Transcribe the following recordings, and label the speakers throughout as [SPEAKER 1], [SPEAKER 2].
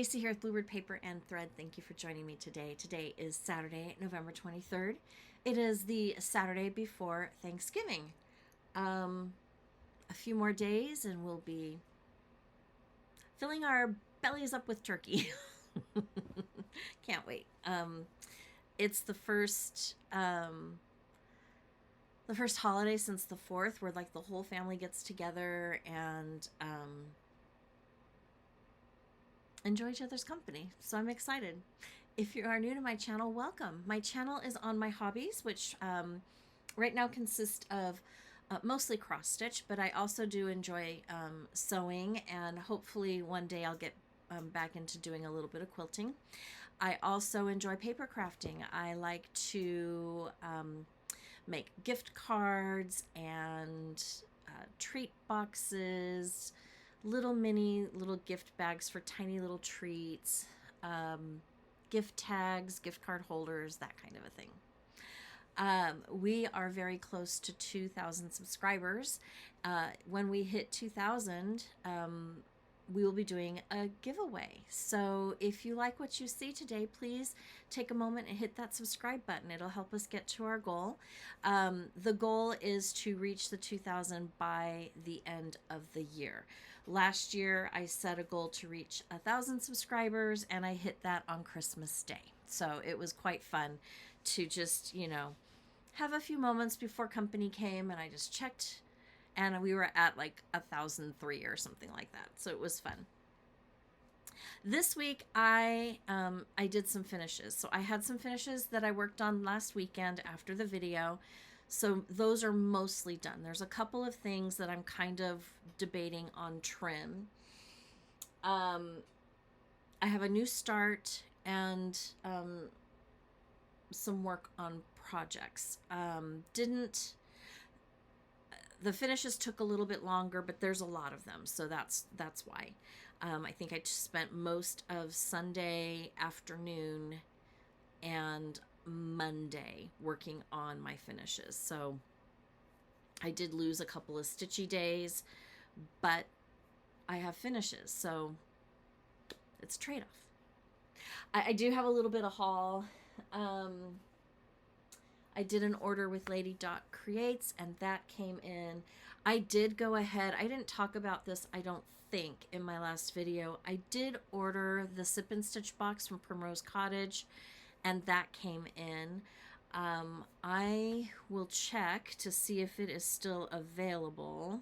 [SPEAKER 1] Stacy here with Bluebird Paper and Thread. Thank you for joining me today. Today is Saturday, November 23rd. It is the Saturday before Thanksgiving. A few more days and we'll be filling our bellies up with turkey. Can't wait. It's the first holiday since the 4th where like the whole family gets together and enjoy each other's company. So I'm excited. If you are new to my channel, welcome. My channel is on my hobbies, which right now consist of mostly cross stitch, but I also do enjoy sewing, and hopefully one day I'll get back into doing a little bit of quilting. I also enjoy paper crafting. I like to make gift cards and treat boxes, little gift bags for tiny little treats, gift tags, gift card holders, that kind of a thing. We are very close to 2,000 subscribers. When we hit 2,000, we will be doing a giveaway. So if you like what you see today, please take a moment and hit that subscribe button. It'll help us get to our goal. The goal is to reach the 2,000 by the end of the year. Last year, I set a goal to reach 1,000 subscribers, and I hit that on Christmas Day. So it was quite fun to just, have a few moments before company came, and I just checked, and we were at like 1,003 or something like that. So it was fun. This week I did some finishes. So I had some finishes that I worked on last weekend after the video. So those are mostly done. There's a couple of things that I'm kind of debating on trim. I have a new start and some work on projects. The finishes took a little bit longer, but there's a lot of them, so that's why. I think I spent most of Sunday afternoon and Monday working on my finishes. So I did lose a couple of stitchy days, but I have finishes, so it's a trade-off. I do have a little bit of haul. I did an order with Lady Dot Creates, and that came in. I did go ahead. I didn't talk about this, I don't think, in my last video. I did order the Sip and Stitch box from Primrose Cottage, and that came in. I will check to see if it is still available.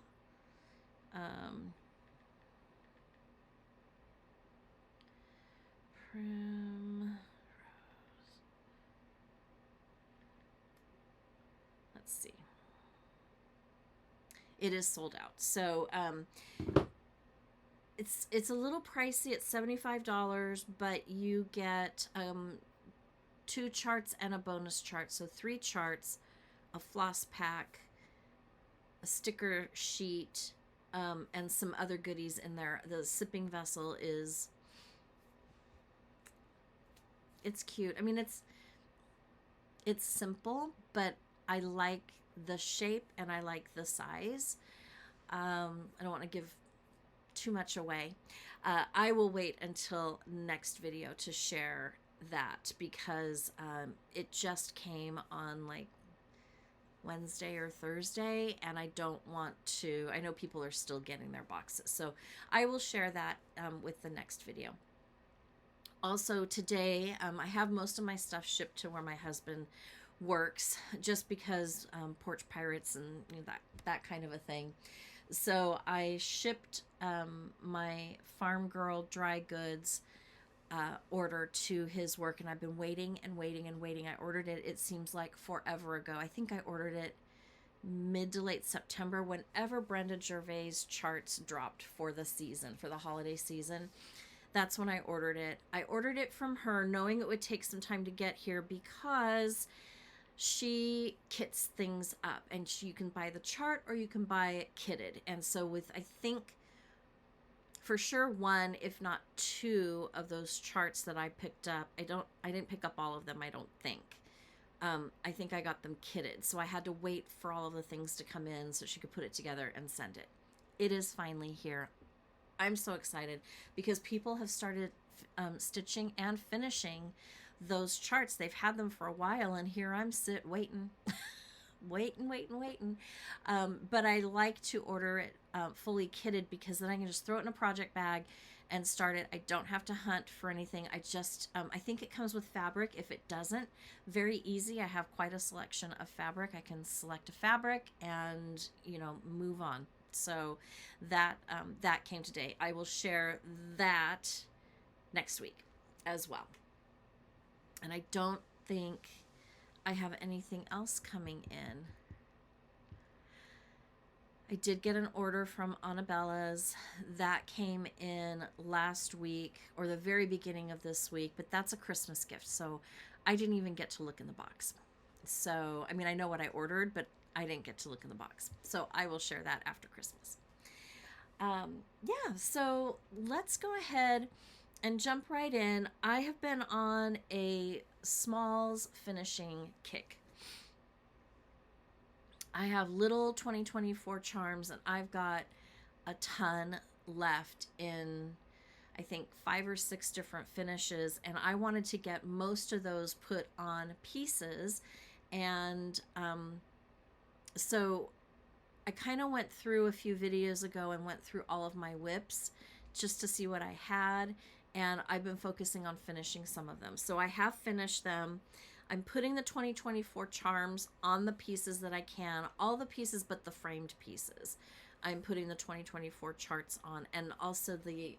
[SPEAKER 1] Let's see. It is sold out. So it's a little pricey. It's $75, but you get 2 charts and a bonus chart. So 3 charts, a floss pack, a sticker sheet, and some other goodies in there. The sipping vessel it's cute. I mean, it's simple, but I like the shape and I like the size. I don't want to give too much away. I will wait until next video to share that because it just came on like Wednesday or Thursday, and I don't want to. I know people are still getting their boxes, so I will share that with the next video. Also today, I have most of my stuff shipped to where my husband works, just because porch pirates and that kind of a thing. So I shipped my Farm Girl dry goods order to his work, and I've been waiting and waiting and waiting. I ordered it seems like forever ago. I think I ordered it mid to late September, whenever Brenda Gervais charts dropped for the season, for the holiday season. That's when I ordered it. I ordered it from her knowing it would take some time to get here because she kits things up, and you can buy the chart or you can buy it kitted. And so with, I think for sure 1, if not 2 of those charts that I picked up, I didn't pick up all of them, I don't think. I think I got them kitted. So I had to wait for all of the things to come in so she could put it together and send it. It is finally here. I'm so excited because people have started stitching and finishing those charts. They've had them for a while, and here I'm waiting. waiting. But I like to order it fully kitted, because then I can just throw it in a project bag and start it. I don't have to hunt for anything. I just, I think it comes with fabric. If it doesn't, very easy. I have quite a selection of fabric. I can select a fabric and, move on. So that came today. I will share that next week as well. And I don't think I have anything else coming in. I did get an order from Annabella's that came in last week, or the very beginning of this week, but that's a Christmas gift, so I didn't even get to look in the box. So, I mean, I know what I ordered, but I didn't get to look in the box. So I will share that after Christmas. Yeah, so let's go ahead and jump right in. I have been on a smalls finishing kick. I have little 2024 charms, and I've got a ton left in, I think, 5 or 6 different finishes, and I wanted to get most of those put on pieces. And so I kind of went through a few videos ago and went through all of my whips just to see what I had, and I've been focusing on finishing some of them. So I have finished them. I'm putting the 2024 charms on the pieces that I can, all the pieces but the framed pieces. I'm putting the 2024 charts on, and also the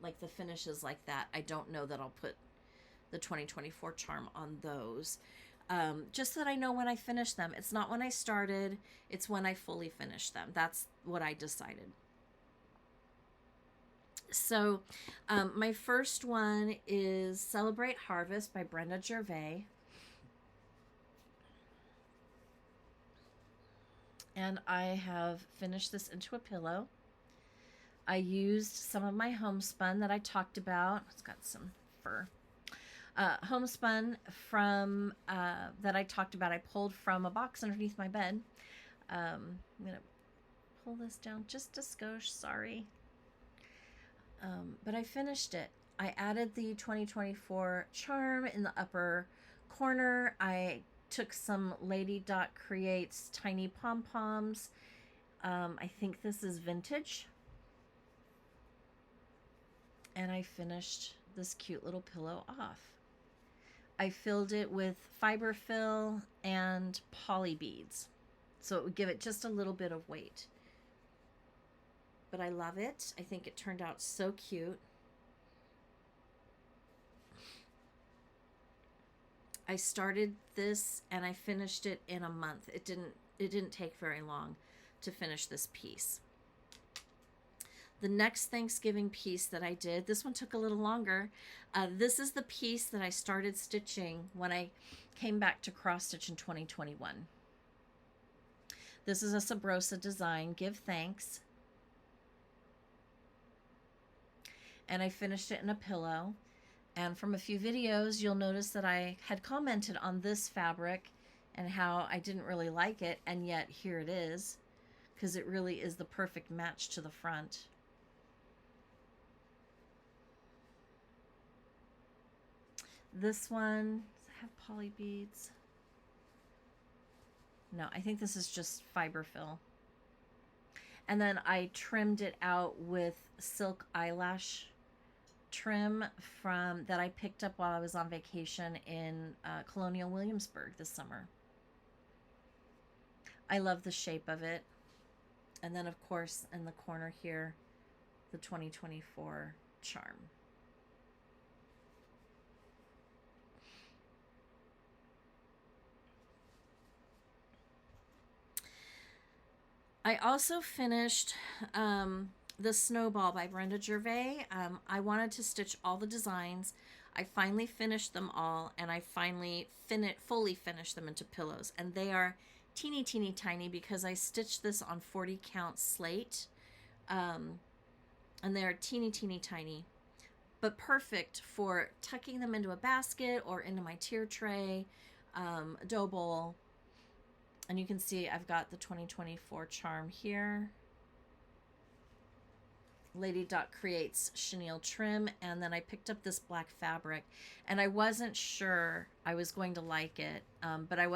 [SPEAKER 1] like the finishes like that. I don't know that I'll put the 2024 charm on those. Just so that I know when I finish them. It's not when I started, it's when I fully finish them. That's what I decided. So my first one is Celebrate Harvest by Brenda Gervais. And I have finished this into a pillow. I used some of my homespun that I talked about. It's got some fur. Homespun from that I talked about. I pulled from a box underneath my bed. I'm gonna pull this down just a skosh. Sorry, but I finished it. I added the 2024 charm in the upper corner. I took some Lady Dot Creates tiny pom-poms. I think this is vintage. And I finished this cute little pillow off. I filled it with fiber fill and poly beads, so it would give it just a little bit of weight. But I love it. I think it turned out so cute. I started this and I finished it in a month. It didn't take very long to finish this piece. The next Thanksgiving piece that I did, this one took a little longer. This is the piece that I started stitching when I came back to cross stitch in 2021. This is a Sabrosa design, Give Thanks. And I finished it in a pillow. And from a few videos, you'll notice that I had commented on this fabric and how I didn't really like it, and yet here it is, because it really is the perfect match to the front. This one, does it have poly beads? No, I think this is just fiber fill. And then I trimmed it out with silk eyelash trim from that I picked up while I was on vacation in Colonial Williamsburg this summer. I love the shape of it. And then, of course, in the corner here, the 2024 charm. I also finished the Snowball by Brenda Gervais. I wanted to stitch all the designs. I finally finished them all, and I finally fully finished them into pillows. And they are teeny tiny because I stitched this on 40 count slate. And they are teeny tiny, but perfect for tucking them into a basket or into my tier tray, a dough bowl. And you can see I've got the 2024 charm here. Lady Dot Creates chenille trim, and then I picked up this black fabric, and I wasn't sure I was going to like it, but I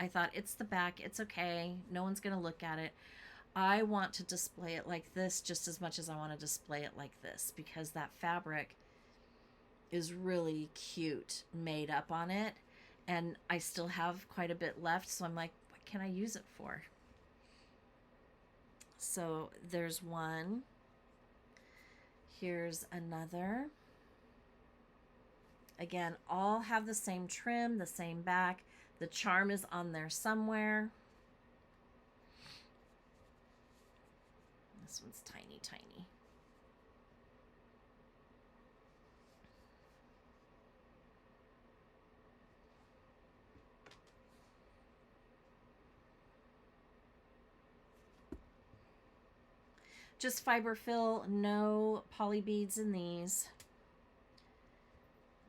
[SPEAKER 1] thought, it's the back, it's okay, no one's going to look at it. I want to display it like this just as much as I want to display it like this, because that fabric is really cute made up on it, and I still have quite a bit left, so I'm like, what can I use it for? So there's one. Here's another. Again, all have the same trim, the same back. The charm is on there somewhere. This one's tiny, tiny. Just fiber fill, no poly beads in these.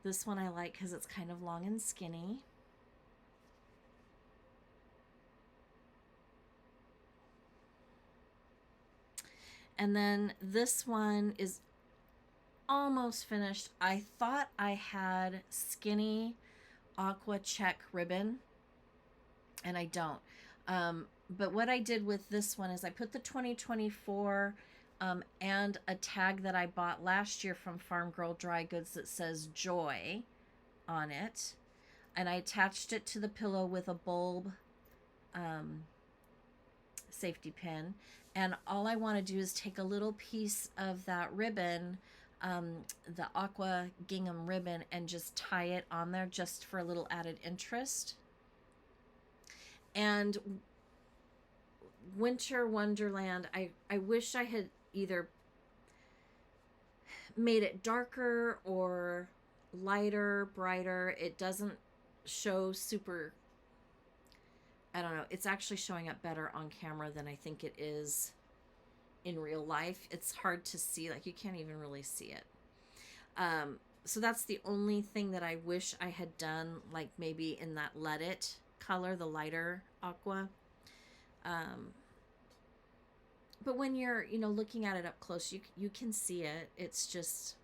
[SPEAKER 1] This one I like because it's kind of long and skinny. And then this one is almost finished. I thought I had skinny aqua check ribbon, and I don't. But what I did with this one is I put the 2024 and a tag that I bought last year from Farm Girl Dry Goods that says Joy on it. And I attached it to the pillow with a bulb safety pin. And all I want to do is take a little piece of that ribbon, the aqua gingham ribbon, and just tie it on there just for a little added interest. And Winter Wonderland, I wish I had either made it darker or lighter, brighter. It doesn't show super, I don't know, it's actually showing up better on camera than I think it is in real life. It's hard to see, like you can't even really see it. So that's the only thing that I wish I had done, like maybe in that Let It color, the lighter aqua. But when you're, you know, looking at it up close, you can see it. It's just,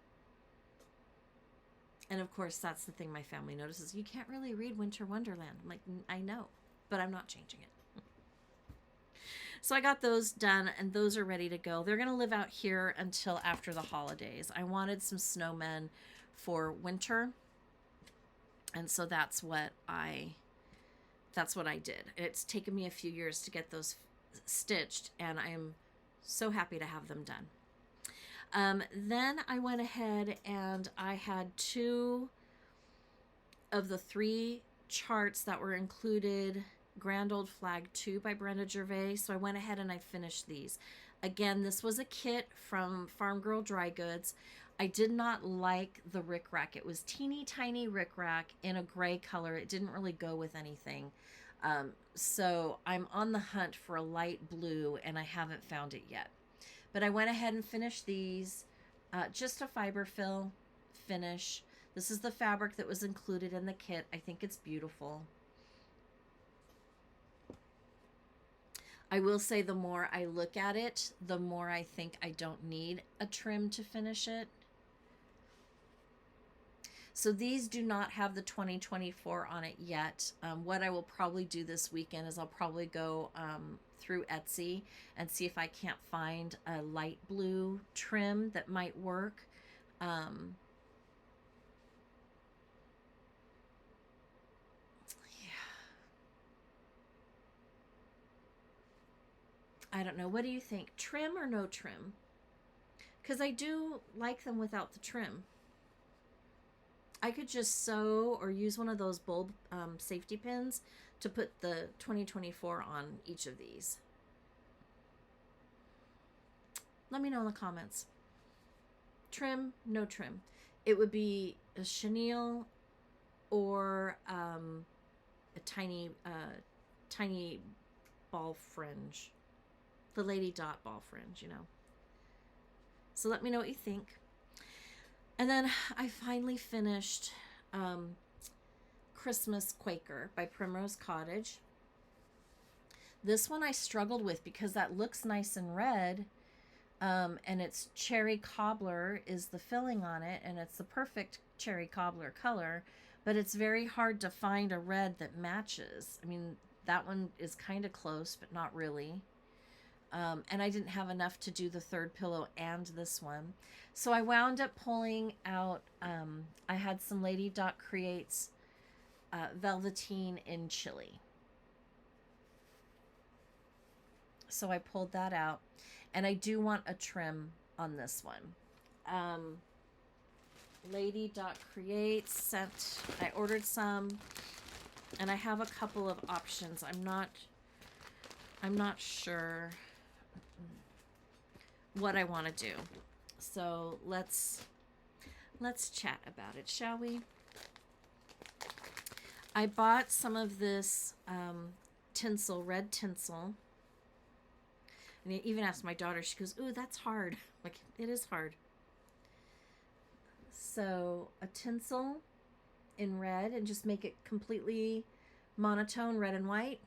[SPEAKER 1] and of course, that's the thing my family notices. You can't really read Winter Wonderland. I'm like, I know, but I'm not changing it. So I got those done, and those are ready to go. They're going to live out here until after the holidays. I wanted some snowmen for winter, and so that's what I did. It's taken me a few years to get those stitched, and I'm so happy to have them done. Then I went ahead and I had 2 of the 3 charts that were included, Grand Old Flag 2 by Brenda Gervais. So I went ahead and I finished these. Again, this was a kit from Farm Girl Dry Goods. I did not like the rickrack. It was teeny tiny rickrack in a gray color. It didn't really go with anything. So I'm on the hunt for a light blue, and I haven't found it yet. But I went ahead and finished these. Just a fiber fill finish. This is the fabric that was included in the kit. I think it's beautiful. I will say the more I look at it, the more I think I don't need a trim to finish it. So these do not have the 2024 on it yet. What I will probably do this weekend is I'll probably go through Etsy and see if I can't find a light blue trim that might work. I don't know. What do you think? Trim or no trim? Because I do like them without the trim. I could just sew or use one of those bulb safety pins to put the 2024 on each of these. Let me know in the comments. Trim, no trim. It would be a chenille or a tiny ball fringe. The Lady Dot ball fringe, you know. So let me know what you think. And then I finally finished Christmas Quaker by Primrose Cottage. This one I struggled with because that looks nice and red, And it's cherry cobbler is the filling on it, and it's the perfect cherry cobbler color, but it's very hard to find a red that matches. I mean, that one is kind of close, but not really. And I didn't have enough to do the third pillow and this one. So I wound up pulling out, I had some Lady Dot Creates Velveteen in Chili. So I pulled that out. And I do want a trim on this one. Lady Dot Creates sent, I ordered some, and I have a couple of options. I'm not sure what I want to do. So let's chat about it, shall we? I bought some of this tinsel, red tinsel. And I even asked my daughter, she goes, "Ooh, that's hard." Like, it is hard. So a tinsel in red, and just make it completely monotone, red and white.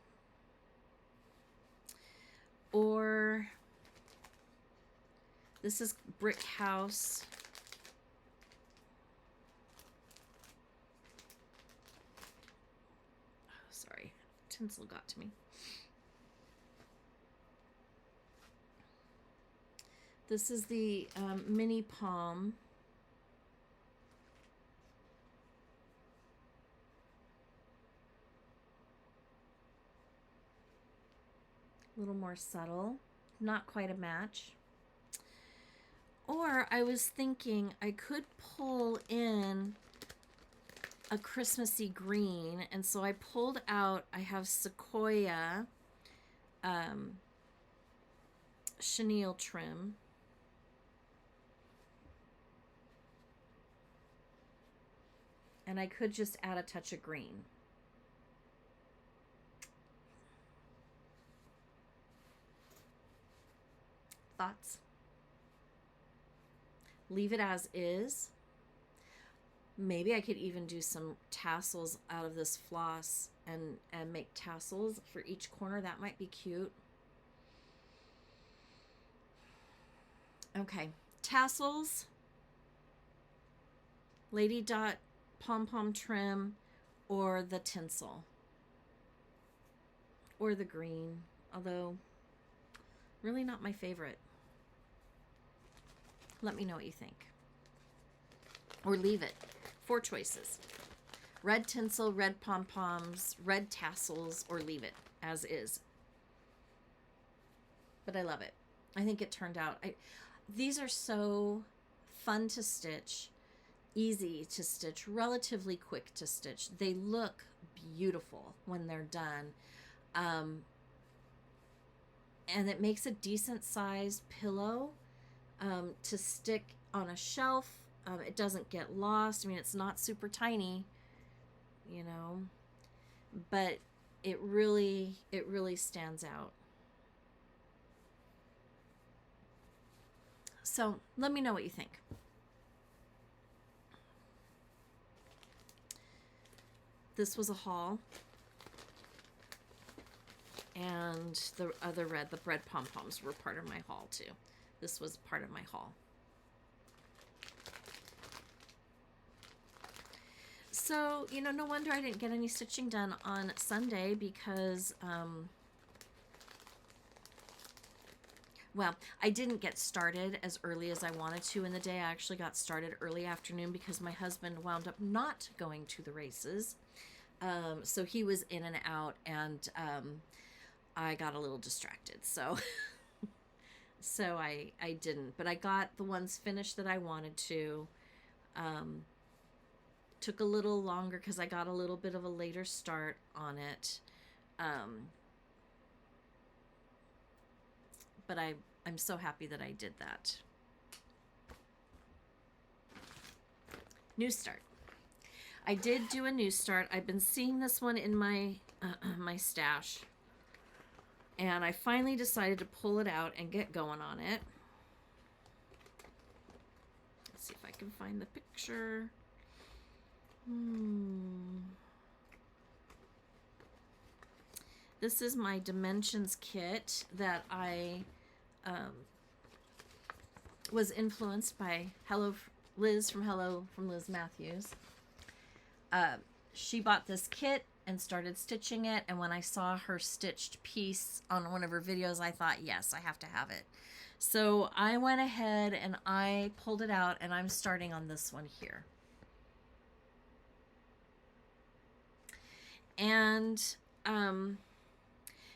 [SPEAKER 1] Or this is Brick House. Oh, sorry, tinsel got to me. This is the mini palm. A little more subtle, not quite a match. Or I was thinking I could pull in a Christmassy green, and so I pulled out, I have Sequoia chenille trim. And I could just add a touch of green. Thoughts? Leave it as is. Maybe I could even do some tassels out of this floss and make tassels for each corner. That might be cute. Okay, tassels, Lady Dot pom-pom trim, or the tinsel, or the green, although really not my favorite. Let me know what you think. Or leave it. 4 choices. Red tinsel, red pom-poms, red tassels, or leave it as is. But I love it. I think it turned out... These are so fun to stitch, easy to stitch, relatively quick to stitch. They look beautiful when they're done. And it makes a decent sized pillow to stick on a shelf. It doesn't get lost. I mean, it's not super tiny, you know, but it really stands out. So let me know what you think. This was a haul. And the other red, the red pom-poms were part of my haul too. This was part of my haul. So, you know, no wonder I didn't get any stitching done on Sunday because, well, I didn't get started as early as I wanted to in the day. I actually got started early afternoon because my husband wound up not going to the races. So he was in and out, and I got a little distracted. So so I didn't. But I got the ones finished that I wanted to. Took a little longer because I got a little bit of a later start on it. But I'm so happy that I did that. New start. I did do a new start. I've been seeing this one in my my stash, and I finally decided to pull it out and get going on it. Let's see if I can find the picture. This is my Dimensions kit that I was influenced by Liz from Liz Matthews. She bought this kit and started stitching it, and when I saw her stitched piece on one of her videos, I thought, yes, I have to have it. So I went ahead and I pulled it out, and I'm starting on this one here. And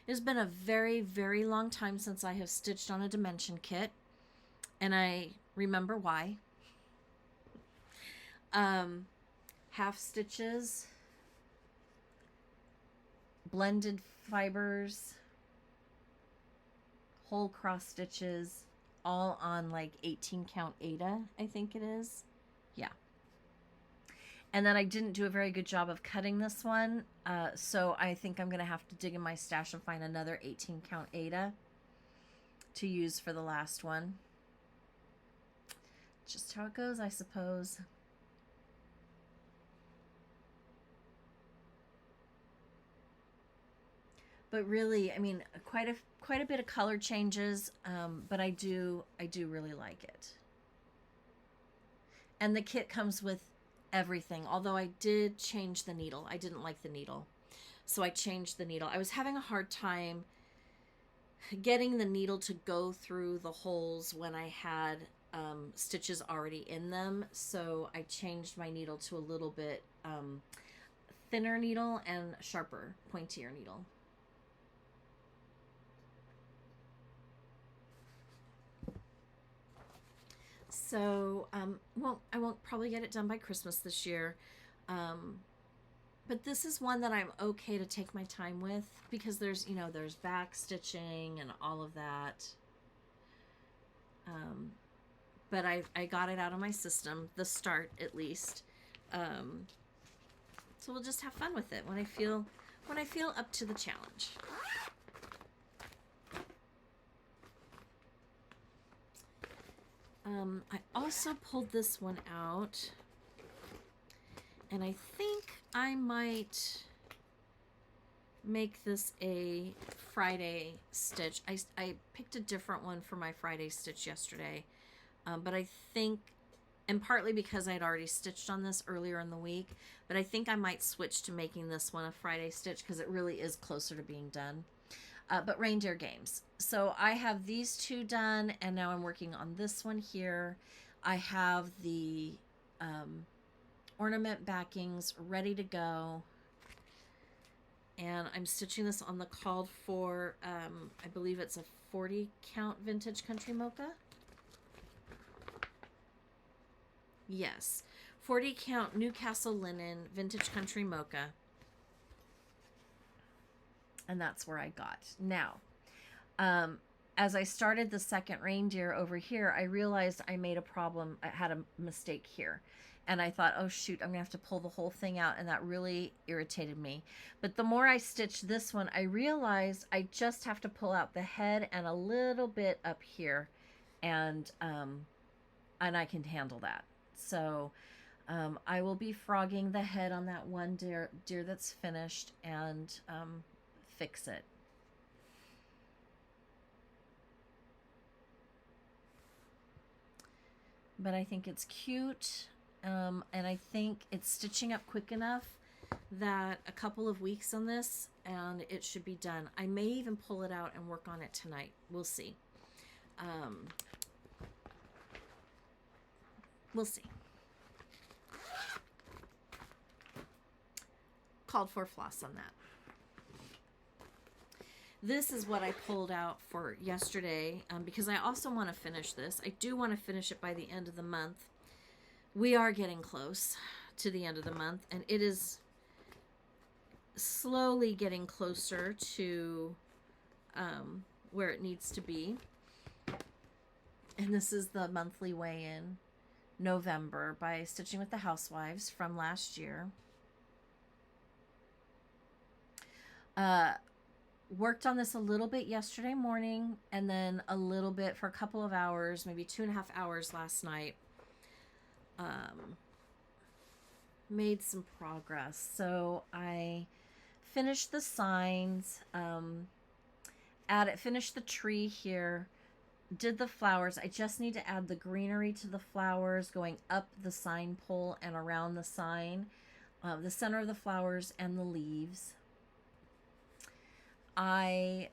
[SPEAKER 1] it's been a very, very long time since I have stitched on a dimension kit, and I remember why. Half stitches, blended fibers, whole cross stitches, all on like 18 count Aida, I think it is. Yeah. And then I didn't do a very good job of cutting this one, so I think I'm going to have to dig in my stash and find another 18 count Aida to use for the last one. Just how it goes, I suppose. But really, I mean, quite a bit of color changes, but I do really like it. And the kit comes with everything, although I did change the needle. I didn't like the needle, so I changed the needle. I was having a hard time getting the needle to go through the holes when I had stitches already in them, so I changed my needle to a little bit thinner needle and sharper, pointier needle. So I won't probably get it done by Christmas this year, but this is one that I'm okay to take my time with, because there's back stitching and all of that. But I got it out of my system, the start at least. So we'll just have fun with it when I feel up to the challenge. I also pulled this one out, and I think I might make this a Friday stitch. I picked a different one for my Friday stitch yesterday, but I think, and partly because I'd already stitched on this earlier in the week, but I think I might switch to making this one a Friday stitch because it really is closer to being done. But Reindeer games. So I have these two done, and now I'm working on this one here. I have the ornament backings ready to go, and I'm stitching this on the called for, I believe it's a 40 count vintage country mocha. Yes, 40 count Newcastle linen vintage country mocha. And that's where I got. Now, as I started the second reindeer over here, I realized I made a problem. I had a mistake here. And I thought, oh shoot, I'm gonna have to pull the whole thing out, and that really irritated me. But the more I stitched this one, I realized I just have to pull out the head and a little bit up here, and I can handle that. So I will be frogging the head on that one deer that's finished, and fix it. But I think it's cute, and I think it's stitching up quick enough that a couple of weeks on this and it should be done. I may even pull it out and work on it tonight. We'll see. We'll see. Called for floss on that. This is what I pulled out for yesterday, because I also want to finish this. I do want to finish it by the end of the month. We are getting close to the end of the month, and it is slowly getting closer to where it needs to be. And this is the monthly weigh-in, November, by Stitching with the Housewives from last year. Worked on this a little bit yesterday morning, and then a little bit for a couple of hours, maybe 2.5 hours last night. Made some progress. So I finished the signs, finished the tree here, did the flowers. I just need to add the greenery to the flowers going up the sign pole and around the sign, the center of the flowers and the leaves. I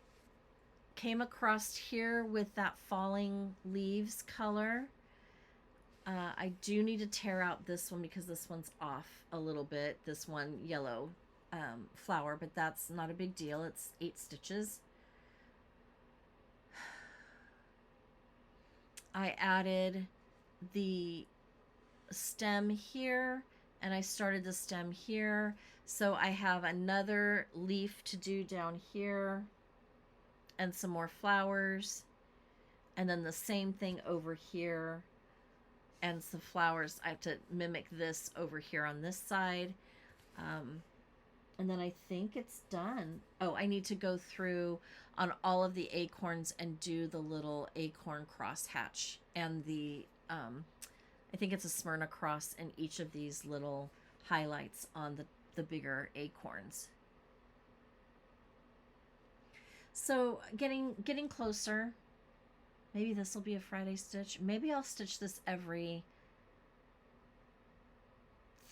[SPEAKER 1] came across here with that falling leaves color. I do need to tear out this one because this one's off a little bit, this one yellow flower, but that's not a big deal. It's 8 stitches. I added the stem here and I started the stem here. So I have another leaf to do down here and some more flowers. And then the same thing over here and some flowers. I have to mimic this over here on this side. And then I think it's done. Oh, I need to go through on all of the acorns and do the little acorn crosshatch and the, I think it's a Smyrna cross in each of these little highlights on the bigger acorns. So getting closer. Maybe this will be a Friday stitch. Maybe I'll stitch this every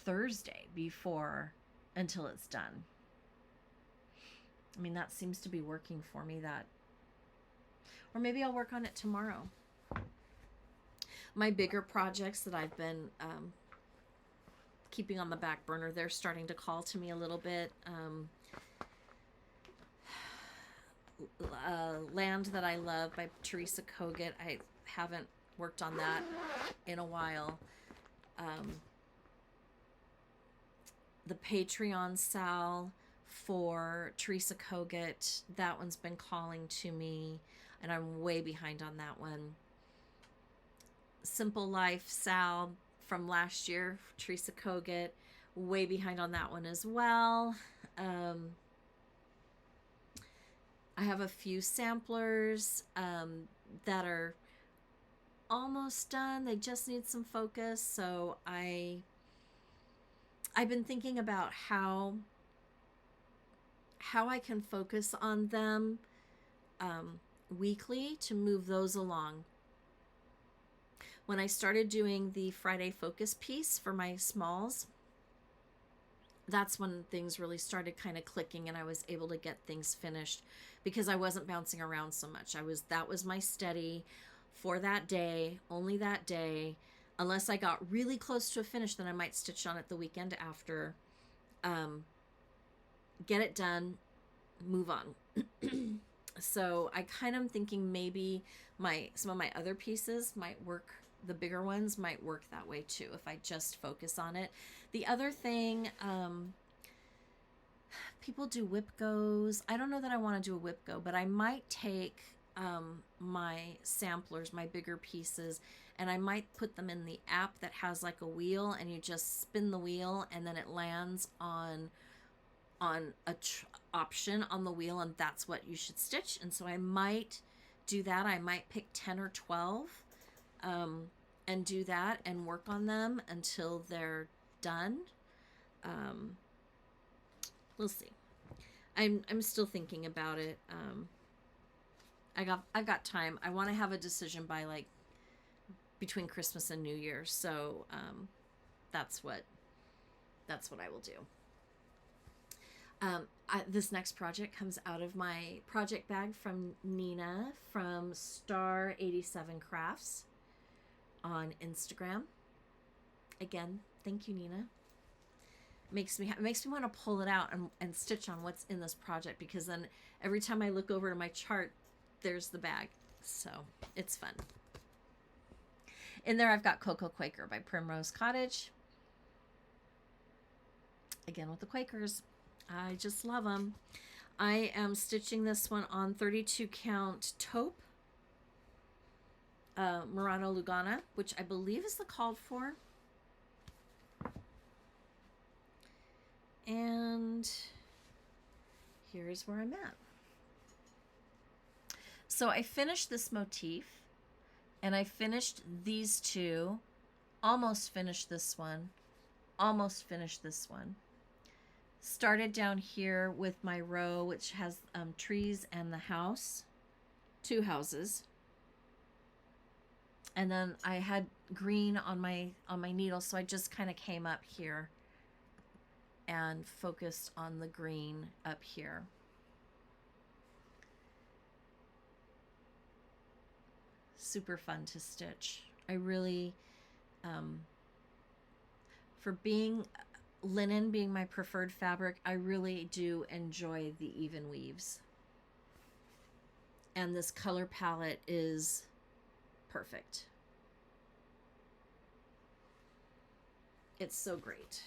[SPEAKER 1] Thursday before until it's done. I mean, that seems to be working for me. Or maybe I'll work on it tomorrow. My bigger projects that I've been keeping on the back burner, they're starting to call to me a little bit. Land That I Love by Teresa Kogut. I haven't worked on that in a while. The Patreon Sal for Teresa Kogut, that one's been calling to me, and I'm way behind on that one. Simple Life Sal from last year, Teresa Kogut, way behind on that one as well. I have a few samplers that are almost done. They just need some focus. So I've been thinking about how I can focus on them weekly to move those along. When I started doing the Friday focus piece for my smalls, that's when things really started kind of clicking and I was able to get things finished because I wasn't bouncing around so much. That was my steady for that day, only that day. Unless I got really close to a finish, then I might stitch on it the weekend after. Get it done, move on. So I kind of thinking maybe some of my other pieces might work. The bigger ones might work that way too if I just focus on it. The other thing, people do whip goes. I don't know that I want to do a whip go, but I might take my samplers, my bigger pieces, and I might put them in the app that has like a wheel, and you just spin the wheel and then it lands on a option on the wheel, and that's what you should stitch. And so I might do that. I might pick 10 or 12 and do that and work on them until they're done. We'll see. I'm still thinking about it. I got time. I want to have a decision by like between Christmas and New Year's. So that's what I will do. This next project comes out of my project bag from Nina from Star87 Crafts on Instagram. Again, thank you, Nina. Makes me want to pull it out and stitch on what's in this project, because then every time I look over to my chart, there's the bag. So it's fun. In there, I've got Cocoa Quaker by Primrose Cottage. Again with the Quakers. I just love them. I am stitching this one on 32 count taupe. Murano Lugana, which I believe is the called for. And here's where I'm at. So I finished this motif, and I finished these two, almost finished this one, almost finished this one. Started down here with my row, which has trees and the house, 2 houses. And then I had green on my needle, so I just kind of came up here and focused on the green up here. Super fun to stitch. I really, for being linen being my preferred fabric, I really do enjoy the even weaves. And this color palette is perfect. It's so great.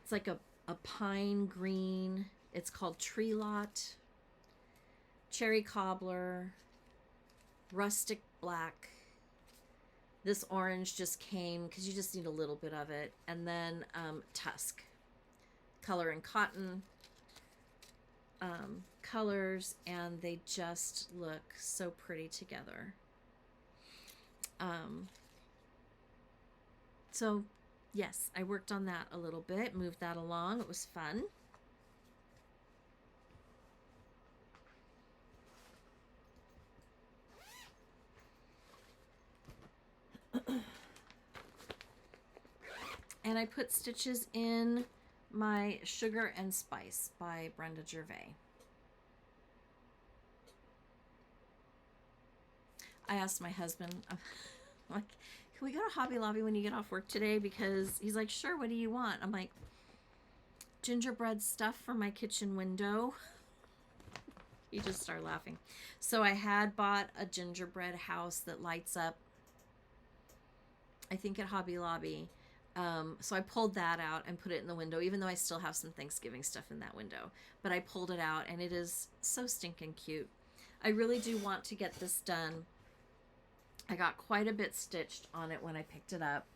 [SPEAKER 1] It's like a pine green. It's called Tree Lot, Cherry Cobbler, Rustic Black. This orange just came because you just need a little bit of it. And then Tusk. Color and Cotton colors, and they just look so pretty together. So yes, I worked on that a little bit, moved that along. It was fun. And I put stitches in my Sugar and Spice by Brenda Gervais. I asked my husband, I'm like, can we go to Hobby Lobby when you get off work today? Because he's like, sure, what do you want? I'm like, gingerbread stuff for my kitchen window. He just started laughing. So I had bought a gingerbread house that lights up, I think at Hobby Lobby. So I pulled that out and put it in the window, even though I still have some Thanksgiving stuff in that window. But I pulled it out, and it is so stinking cute. I really do want to get this done. I got quite a bit stitched on it when I picked it up.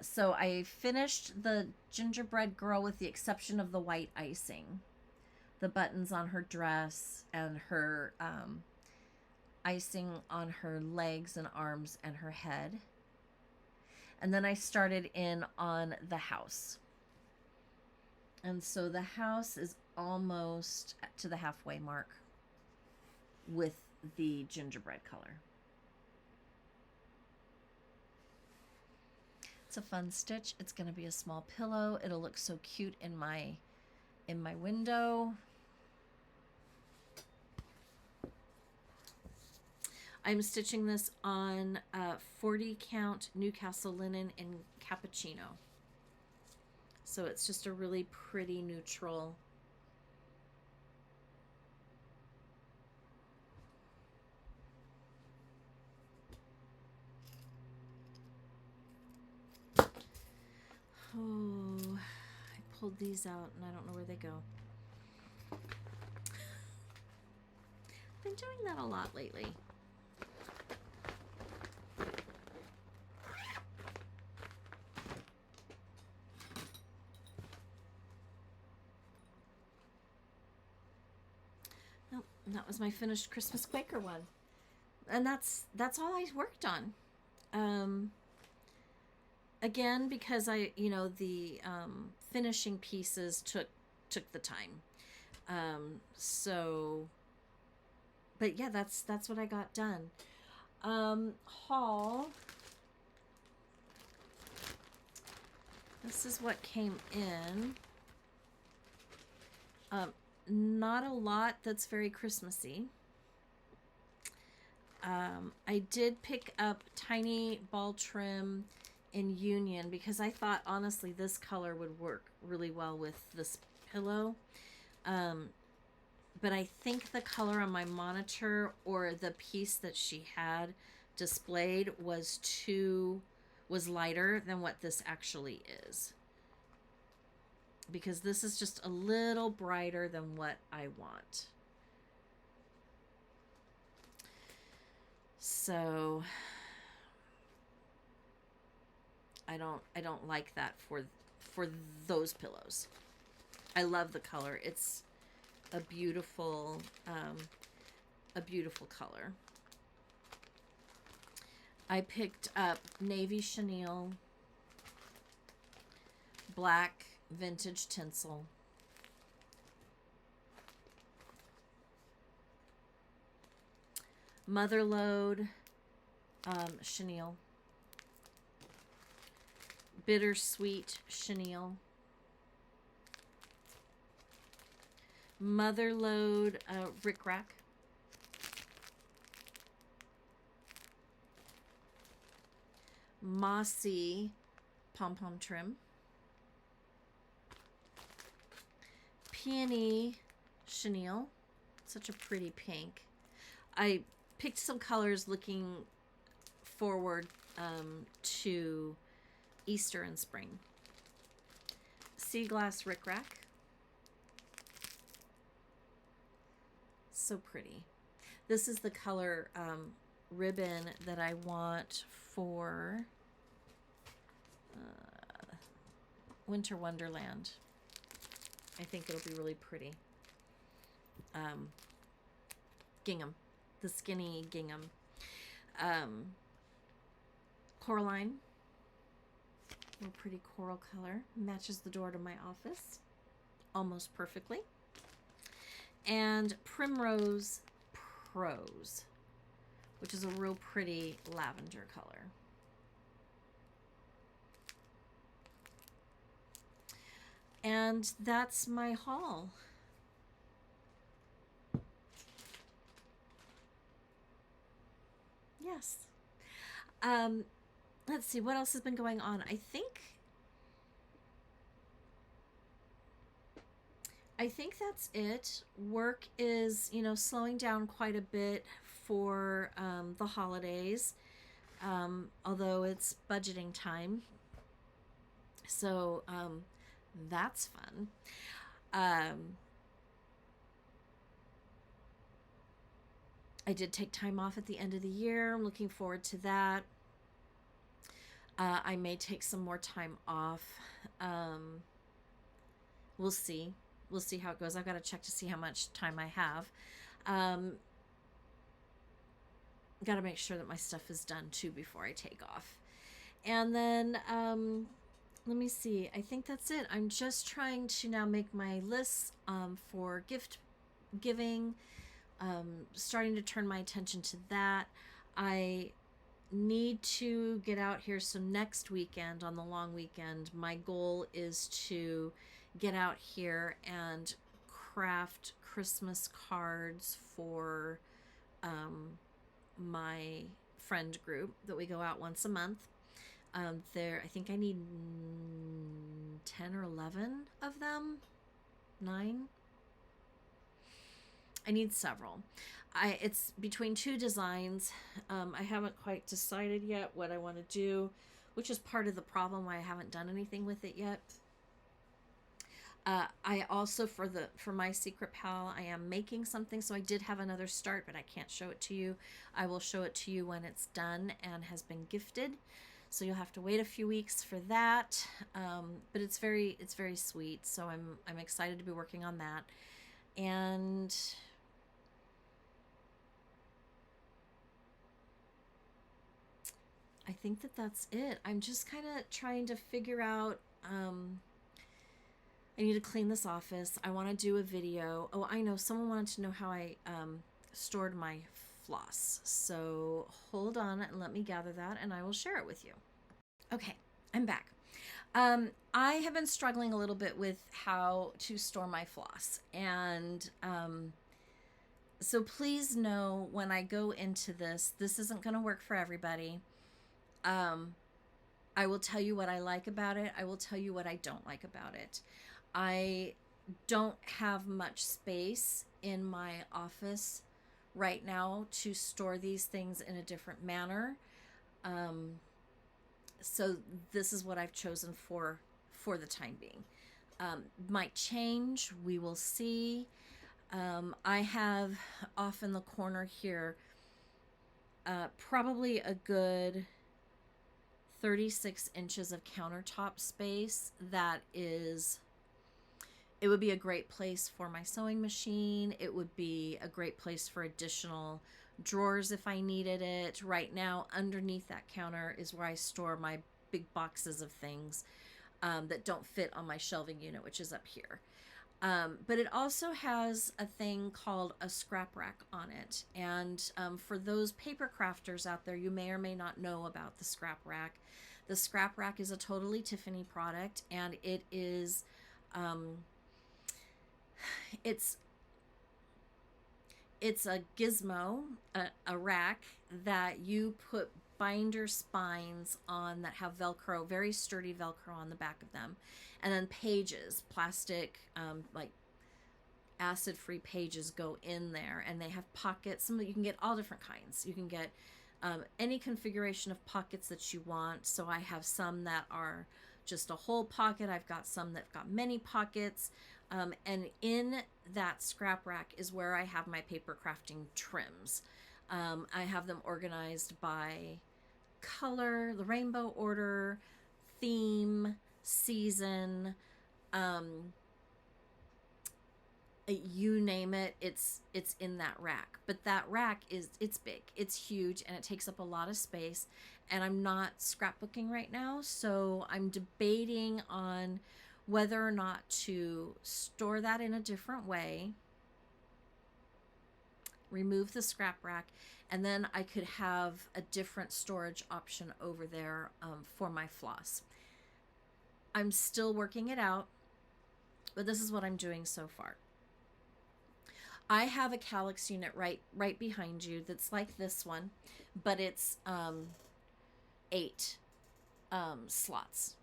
[SPEAKER 1] So I finished the gingerbread girl with the exception of the white icing. The buttons on her dress and her icing on her legs and arms and her head. And then I started in on the house. And so the house is almost to the halfway mark with the gingerbread color. It's a fun stitch. It's going to be a small pillow. It'll look so cute in my window. I'm stitching this on 40 count Newcastle linen in Cappuccino. So it's just a really pretty neutral. Oh, I pulled these out and I don't know where they go. I've been doing that a lot lately. Nope, that was my finished Christmas Quaker one. And that's all I worked on. Again, because the finishing pieces took the time. But yeah, that's what I got done. Haul. This is what came in. Not a lot that's very Christmassy. I did pick up tiny ball trim in Union because I thought honestly this color would work really well with this pillow. But I think the color on my monitor or the piece that she had displayed was lighter than what this actually is. Because this is just a little brighter than what I want. So I don't like that for those pillows. I love the color. It's a beautiful color. I picked up navy chenille, black vintage tinsel, Motherlode chenille. Bittersweet chenille. Motherlode rickrack. Mossy pom-pom trim. Peony chenille. Such a pretty pink. I picked some colors looking forward to Easter and spring. Sea glass rickrack. So pretty. This is the color ribbon that I want for Winter Wonderland. I think it'll be really pretty. Gingham. The skinny gingham. Coraline. Real pretty coral color. Matches the door to my office almost perfectly. And Primrose Prose, which is a real pretty lavender color. And that's my haul. Yes. Let's see, what else has been going on? I think that's it. Work is, slowing down quite a bit for the holidays, although it's budgeting time. So that's fun. I did take time off at the end of the year. I'm looking forward to that. I may take some more time off. We'll see. We'll see how it goes. I've got to check to see how much time I have. Got to make sure that my stuff is done too before I take off. And then let me see. I think that's it. I'm just trying to now make my lists for gift giving. Starting to turn my attention to that. I need to get out here. So next weekend, on the long weekend, my goal is to get out here and craft Christmas cards for my friend group that we go out once a month. I think I need 10 or 11 of them. 9. I need several. It's between 2 designs. I haven't quite decided yet what I want to do, which is part of the problem why I haven't done anything with it yet. I also, for my secret pal, I am making something. So I did have another start, but I can't show it to you. I will show it to you when it's done and has been gifted. So you'll have to wait a few weeks for that. But it's very sweet. So I'm excited to be working on that. And I think that's it. I'm just kind of trying to figure out, I need to clean this office. I want to do a video. Oh, I know. Someone wanted to know how I stored my floss. So hold on and let me gather that and I will share it with you. Okay, I'm back. I have been struggling a little bit with how to store my floss. And so please know when I go into this isn't going to work for everybody. I will tell you what I like about it. I will tell you what I don't like about it. I don't have much space in my office right now to store these things in a different manner. So this is what I've chosen for the time being. Might change. We will see. I have off in the corner here probably a good 36 inches of countertop space that is... It would be a great place for my sewing machine. It would be a great place for additional drawers if I needed it. Right now, underneath that counter is where I store my big boxes of things that don't fit on my shelving unit, which is up here. But it also has a thing called a scrap rack on it. And for those paper crafters out there, you may or may not know about the scrap rack. The scrap rack is a totally Tiffany product, and it is, it's it's a gizmo, a rack that you put binder spines on that have Velcro, very sturdy Velcro on the back of them, and then pages, plastic, like acid-free pages go in there, and they have pockets. Some you can get all different kinds. You can get any configuration of pockets that you want. So I have some that are just a whole pocket. I've got some that got many pockets. And in that scrap rack is where I have my paper crafting trims. I have them organized by color, the rainbow order, theme, season, you name it, it's in that rack. But that rack it's big, it's huge, and it takes up a lot of space. And I'm not scrapbooking right now, so I'm debating on whether or not to store that in a different way, remove the scrap rack, and then I could have a different storage option over there for my floss. I'm still working it out, but this is what I'm doing so far. I have a calyx unit right behind you that's like this one, but it's 8 slots,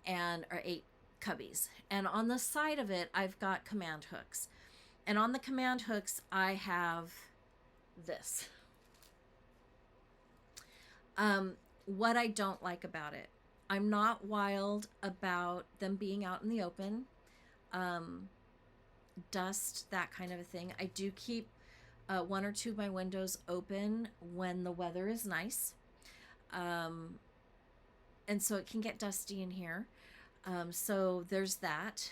[SPEAKER 1] or 8 cubbies. And on the side of it, I've got command hooks. And on the command hooks, I have this. What I don't like about it, I'm not wild about them being out in the open. Dust, that kind of a thing. I do keep 1 or 2 of my windows open when the weather is nice. And so it can get dusty in here. So there's that.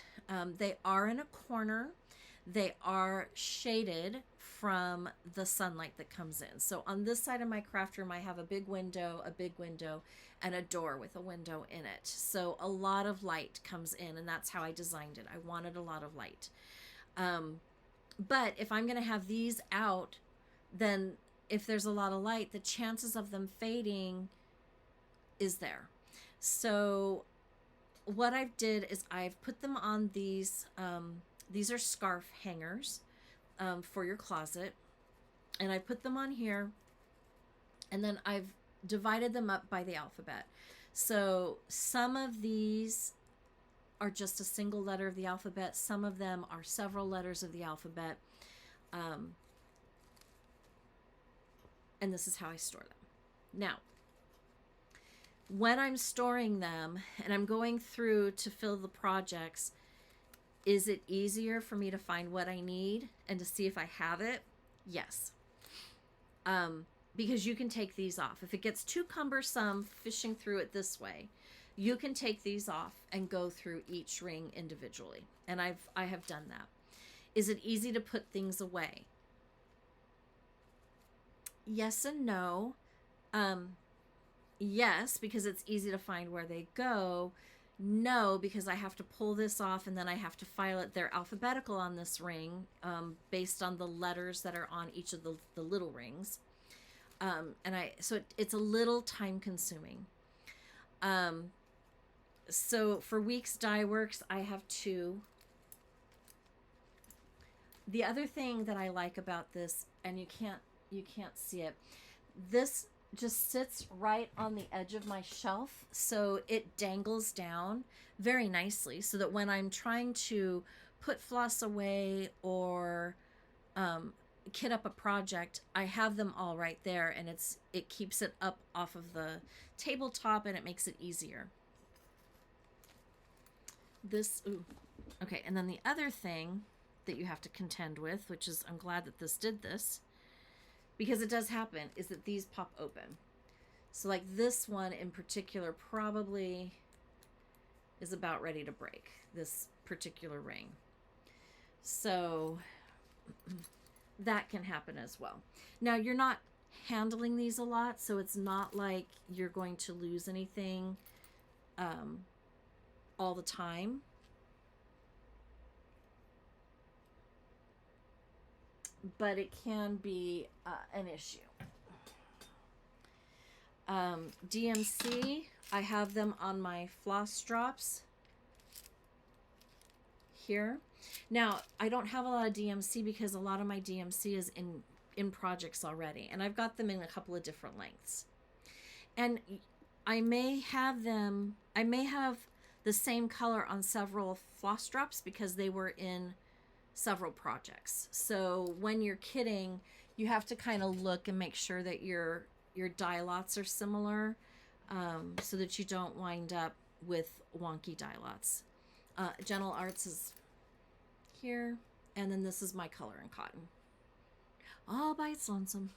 [SPEAKER 1] They are in a corner. They are shaded from the sunlight that comes in. So on this side of my craft room, I have a big window, and a door with a window in it. So a lot of light comes in, and that's how I designed it. I wanted a lot of light. But if I'm going to have these out, then if there's a lot of light, the chances of them fading is there. So what I've did is I've put them on these are scarf hangers for your closet, and I put them on here, and then I've divided them up by the alphabet. So some of these are just a single letter of the alphabet. Some of them are several letters of the alphabet. And this is how I store them. Now, when I'm storing them and I'm going through to fill the projects, is it easier for me to find what I need and to see if I have it? Yes. Because you can take these off. If it gets too cumbersome fishing through it this way, you can take these off and go through each ring individually. And I have done that. Is it easy to put things away? Yes and no. Yes, because it's easy to find where they go. No, because I have to pull this off and then I have to file it. They're alphabetical on this ring, based on the letters that are on each of the little rings. So it's a little time consuming. So for Weeks Dye Works, I have 2. The other thing that I like about this, and you can't see it, this just sits right on the edge of my shelf, so it dangles down very nicely, so that when I'm trying to put floss away or kit up a project, I have them all right there, and it keeps it up off of the tabletop, and it makes it easier. Okay, and then the other thing that you have to contend with, which is, I'm glad that this did this, because it does happen, is that these pop open. So like this one in particular probably is about ready to break, this particular ring. So that can happen as well. Now, you're not handling these a lot, so it's not like you're going to lose anything all the time. but it can be an issue. DMC, I have them on my floss drops here. Now, I don't have a lot of DMC because a lot of my DMC is in projects already, and I've got them in a couple of different lengths. And I may have the same color on several floss drops because they were in several projects. So when you're kitting, you have to kind of look and make sure that your dye lots are similar, so that you don't wind up with wonky dye lots. Gentle Arts is here, and then this is my color in cotton, all by its lonesome.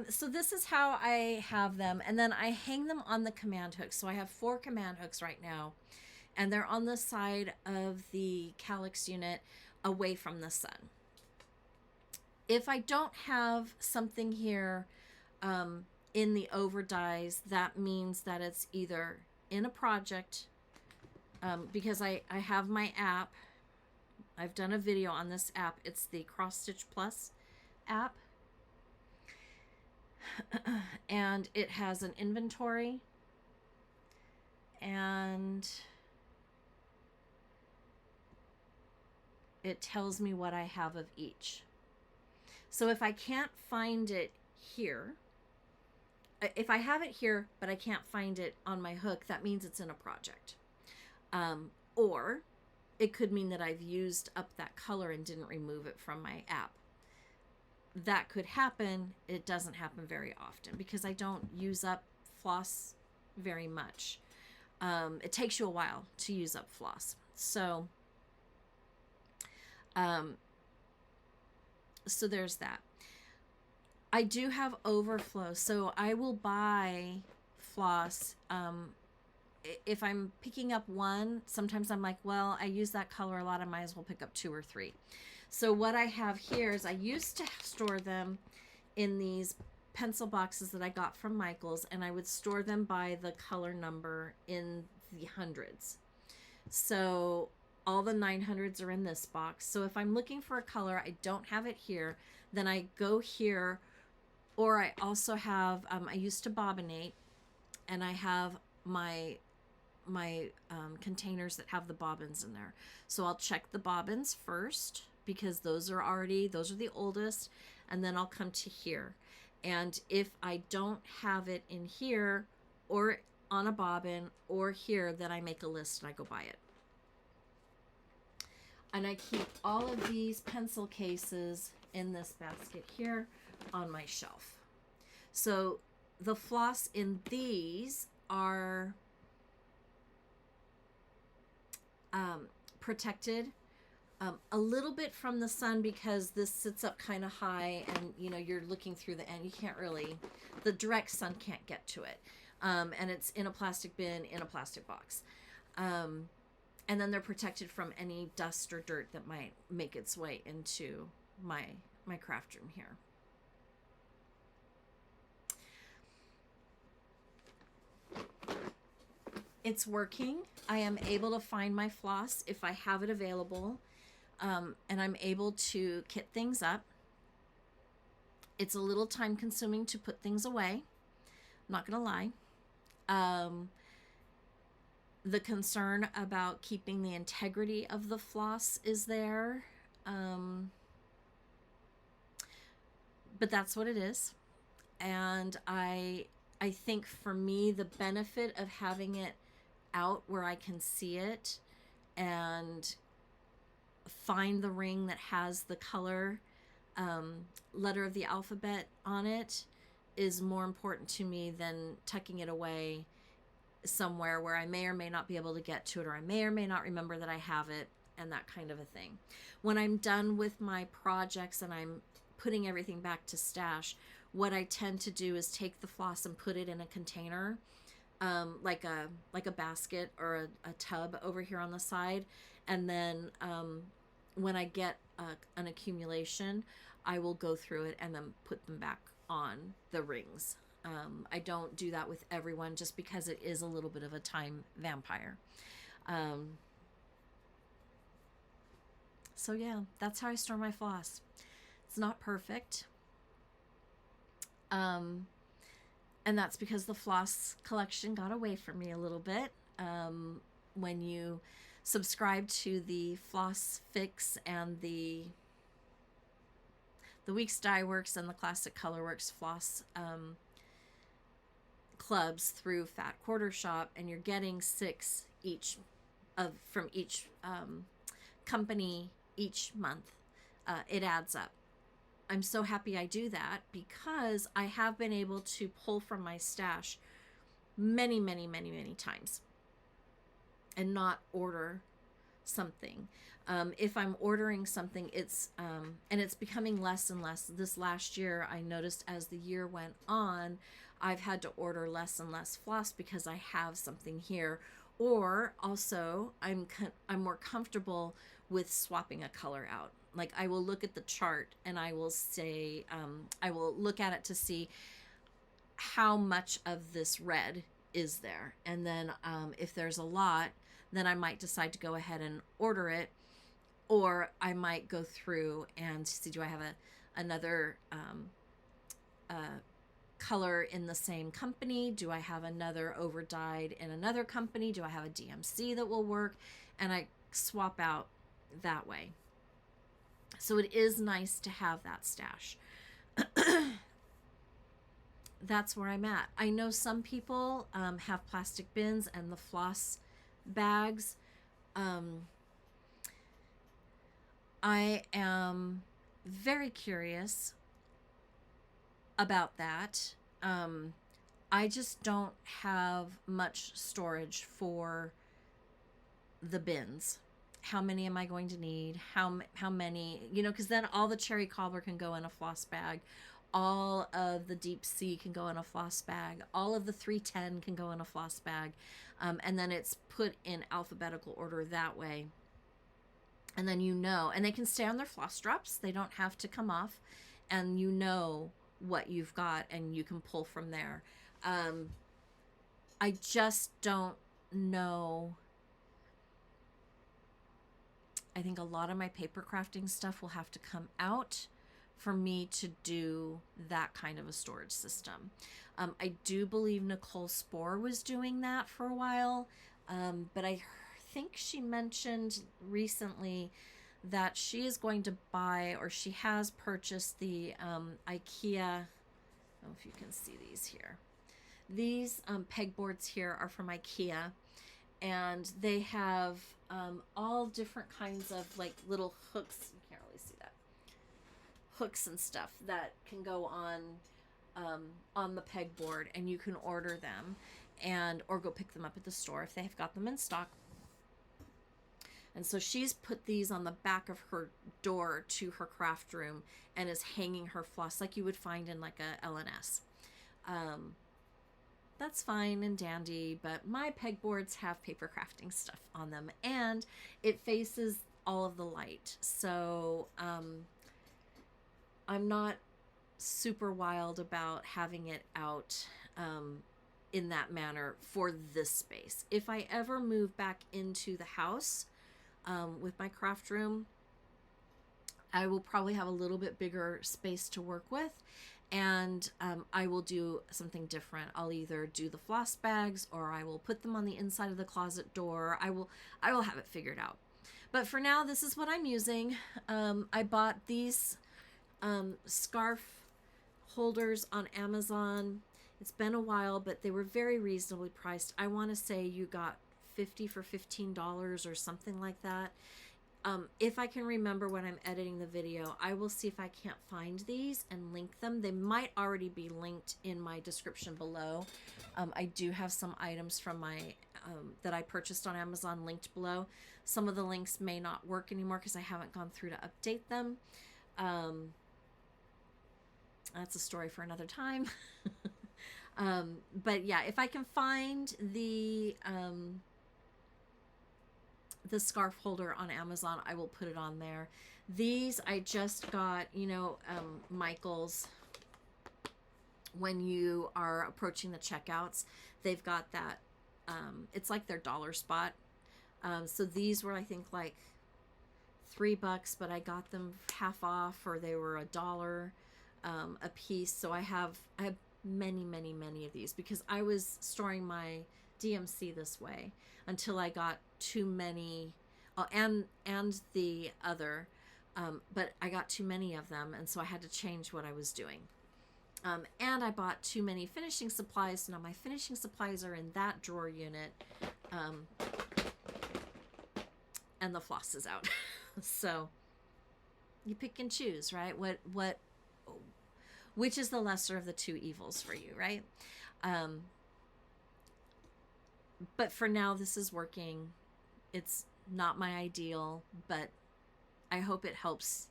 [SPEAKER 1] So this is how I have them, and then I hang them on the command hook. So I have 4 command hooks right now, and they're on the side of the calyx unit away from the sun. If I don't have something here in the over dyes, that means that it's either in a project, because I have my app. I've done a video on this app. It's the Cross Stitch Plus app. And it has an inventory, and it tells me what I have of each. So if I can't find it here, if I have it here but I can't find it on my hook, that means it's in a project. Or it could mean that I've used up that color and didn't remove it from my app. That could happen. It doesn't happen very often because I don't use up floss very much. It takes you a while to use up floss. So there's that. I do have overflow, so I will buy floss. If I'm picking up one, sometimes I'm like, well, I use that color a lot, I might as well pick up 2 or 3. So what I have here is I used to store them in these pencil boxes that I got from Michael's, and I would store them by the color number in the hundreds. So all the 900s are in this box. So if I'm looking for a color, I don't have it here, then I go here, or I also have, I used to bobbinate, and I have my containers that have the bobbins in there. So I'll check the bobbins first, because those are the oldest, and then I'll come to here. And if I don't have it in here or on a bobbin or here, then I make a list and I go buy it. And I keep all of these pencil cases in this basket here on my shelf. So the floss in these are protected a little bit from the sun because this sits up kind of high, and you know, you're looking through the end. You can't really, the direct sun can't get to it. And it's in a plastic bin in a plastic box. And then they're protected from any dust or dirt that might make its way into my craft room here. It's working. I am able to find my floss if I have it available. And I'm able to kit things up. It's a little time consuming to put things away. I'm not gonna lie. The concern about keeping the integrity of the floss is there. But that's what it is. And I think for me, the benefit of having it out where I can see it and find the ring that has the color letter of the alphabet on it is more important to me than tucking it away somewhere where I may or may not be able to get to it, or I may or may not remember that I have it, and that kind of a thing. When I'm done with my projects and I'm putting everything back to stash, what I tend to do is take the floss and put it in a container, like a basket or a tub over here on the side, and then when I get an accumulation, I will go through it and then put them back on the rings. I don't do that with everyone just because it is a little bit of a time vampire. So yeah, that's how I store my floss. It's not perfect. Um, and that's because the floss collection got away from me a little bit. When you subscribe to the Floss Fix and the Weeks Dye Works and the Classic Color Works floss clubs through Fat Quarter Shop, and you're getting 6 each from each company each month, it adds up. I'm so happy I do that because I have been able to pull from my stash many, many, many, many times and not order something. If I'm ordering something, it's and it's becoming less and less. This last year, I noticed as the year went on, I've had to order less and less floss because I have something here. Or also, I'm more comfortable with swapping a color out. Like, I will look at the chart and I will say, I will look at it to see how much of this red is there. And then if there's a lot, then I might decide to go ahead and order it. Or I might go through and see, do I have another color in the same company? Do I have another over dyed in another company? Do I have a DMC that will work? And I swap out that way. So it is nice to have that stash. That's where I'm at. I know some people have plastic bins and the floss bags. I am very curious about that. I just don't have much storage for the bins. How many am I going to need? How many, because then all the cherry cobbler can go in a floss bag. All of the deep sea can go in a floss bag. All of the 310 can go in a floss bag. And then it's put in alphabetical order that way. And then and they can stay on their floss drops. They don't have to come off. And what you've got and you can pull from there. I just don't know. I think a lot of my paper crafting stuff will have to come out for me to do that kind of a storage system. I do believe Nicole Spohr was doing that for a while, but I think she mentioned recently that she is going to buy, or she has purchased the IKEA. I don't know if you can see these here. These pegboards here are from IKEA, and they have all different kinds of like little hooks. You can't really see that. Hooks and stuff that can go on the pegboard, and you can order them or go pick them up at the store if they have got them in stock. And so she's put these on the back of her door to her craft room and is hanging her floss like you would find in like a LNS. That's fine and dandy, but my pegboards have paper crafting stuff on them, and it faces all of the light. So I'm not super wild about having it out in that manner for this space. If I ever move back into the house with my craft room, I will probably have a little bit bigger space to work with, and I will do something different. I'll either do the floss bags, or I will put them on the inside of the closet door. I will have it figured out. But for now, this is what I'm using. I bought these scarf holders on Amazon. It's been a while, but they were very reasonably priced. I want to say you got 50 for $15 or something like that. If I can remember when I'm editing the video, I will see if I can't find these and link them. They might already be linked in my description below. I do have some items from my that I purchased on Amazon linked below. Some of the links may not work anymore because I haven't gone through to update them. That's a story for another time. But yeah, if I can find the scarf holder on Amazon, I will put it on there. These I just got, Michael's, when you are approaching the checkouts, they've got that, it's like their dollar spot. So these were, I think, like $3, but I got them half off, or they were $1 a piece. So I have many, many, many of these because I was storing my DMC this way until I got too many, and the other, but I got too many of them, and so I had to change what I was doing. And I bought too many finishing supplies, so now my finishing supplies are in that drawer unit, and the floss is out. So you pick and choose, right? Which is the lesser of the two evils for you, right? But for now, this is working. It's not my ideal, but I hope it helps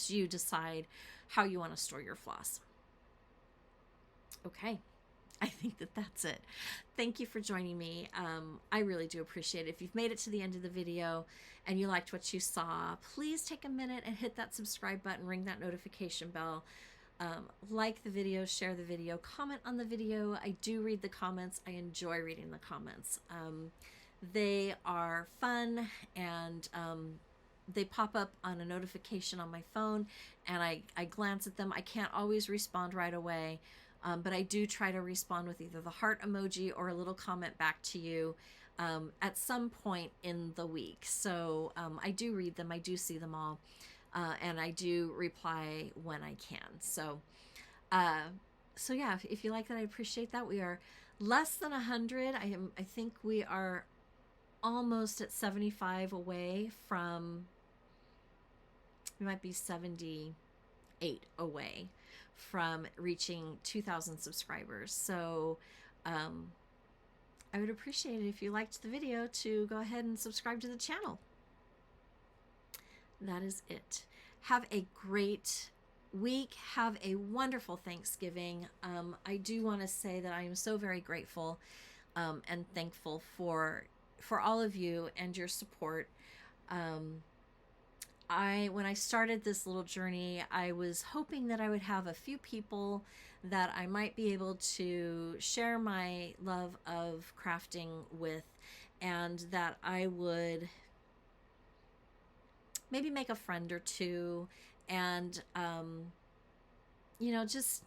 [SPEAKER 1] you decide how you want to store your floss. Okay, I think that's it. Thank you for joining me. I really do appreciate it. If you've made it to the end of the video and you liked what you saw, please take a minute and hit that subscribe button, ring that notification bell. Like the video, share the video, comment on the video. I do read the comments. I enjoy reading the comments. They are fun, and they pop up on a notification on my phone, and I glance at them. I can't always respond right away, but I do try to respond with either the heart emoji or a little comment back to you at some point in the week. So I do read them. I do see them all. And I do reply when I can. So yeah, if you like that, I appreciate that. We are less than 100. I think we are almost at 75 away from, we might be 78 away from reaching 2,000 subscribers. So I would appreciate it if you liked the video to go ahead and subscribe to the channel. That is it. Have a great week. Have a wonderful Thanksgiving. I do want to say that I am so very grateful and thankful for all of you and your support. When I started this little journey, I was hoping that I would have a few people that I might be able to share my love of crafting with, and that I would maybe make a friend or two, and just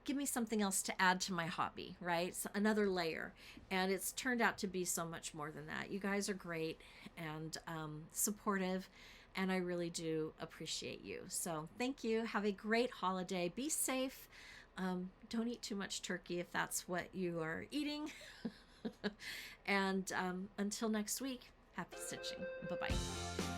[SPEAKER 1] give me something else to add to my hobby, right? So another layer. And it's turned out to be so much more than that. You guys are great and supportive, and I really do appreciate you. So thank you. Have a great holiday. Be safe. Don't eat too much turkey if that's what you are eating. And until next week, happy stitching. Bye-bye.